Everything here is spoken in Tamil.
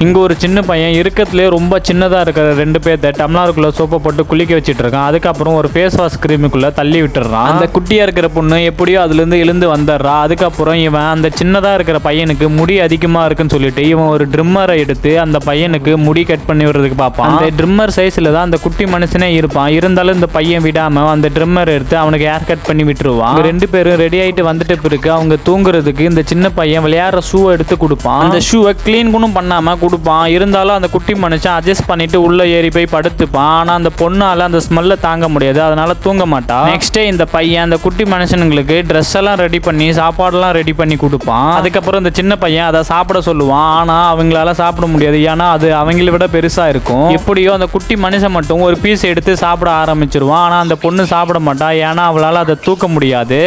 இங்க ஒரு சின்ன பையன் இருக்கத்துலேயே ரொம்ப சின்னதா இருக்கிற 2 பேர்த்த டம்ளாருக்குள்ள சோப்பை போட்டு குளிக்க வச்சிட்டு இருக்கான். அதுக்கப்புறம் ஒரு ஃபேஸ் வாஷ் கிரீமுக்குள்ள தள்ளி விட்டுறான். அந்த குட்டியா இருக்கிற பொண்ணு எப்படியோ அதுல இருந்து எழுந்து வந்துடுறா. அதுக்கப்புறம் இவன் அந்த சின்னதா இருக்கிற பையனுக்கு முடி அதிகமா இருக்குன்னு சொல்லிட்டு இவன் ஒரு ட்ரிம்மரை எடுத்து அந்த பையனுக்கு முடி கட் பண்ணி விடுறதுக்கு பார்ப்பான். அந்த ட்ரிம்மர் சைஸ்ல தான் அந்த குட்டி மனுஷனே இருப்பான். இருந்தாலும் இந்த பையன் விடாம அந்த ட்ரிம்மர் எடுத்து அவனுக்கு ஹேர் கட் பண்ணி விட்டுருவான். 2 பேரும் ரெடி ஆயிட்டு வந்துட்டு பிறகு அவங்க தூங்குறதுக்கு இந்த சின்ன பையன் விளையாடுற ஷூவை எடுத்து கொடுப்பான். அந்த ஷூவை கிளீன் கூட பண்ணாம கொடுப்பான். இருந்தாலும் அந்த குட்டி மனுஷன் அட்ஜஸ்ட் பண்ணிட்டு உள்ள ஏறி போய் படுத்துப்பான். ஆனா அந்த பொண்ணால அந்த ஸ்மெல்ல தாங்க முடியாது. அதனால தூங்க மாட்டான். நெக்ஸ்ட் டே இந்த பையன் அந்த குட்டி மனுஷனுங்களுக்கு ட்ரெஸ் எல்லாம் ரெடி பண்ணி சாப்பாடுலாம் ரெடி பண்ணி கொடுப்பான். அதுக்கப்புறம் இந்த சின்ன பையன் அதை சாப்பிட சொல்லுவான். ஆனா அவங்களால சாப்பிட முடியாது. ஏன்னா அது அவங்களை விட பெருசா இருக்கும். எப்படியோ அந்த குட்டி மனுஷன் மட்டும் ஒரு பீஸ் எடுத்து சாப்பிட ஆரம்பிச்சிருவான். ஆனா அந்த பொண்ணு சாப்பிட மாட்டா. ஏன்னா அவளால அதை தூக்க முடியாது.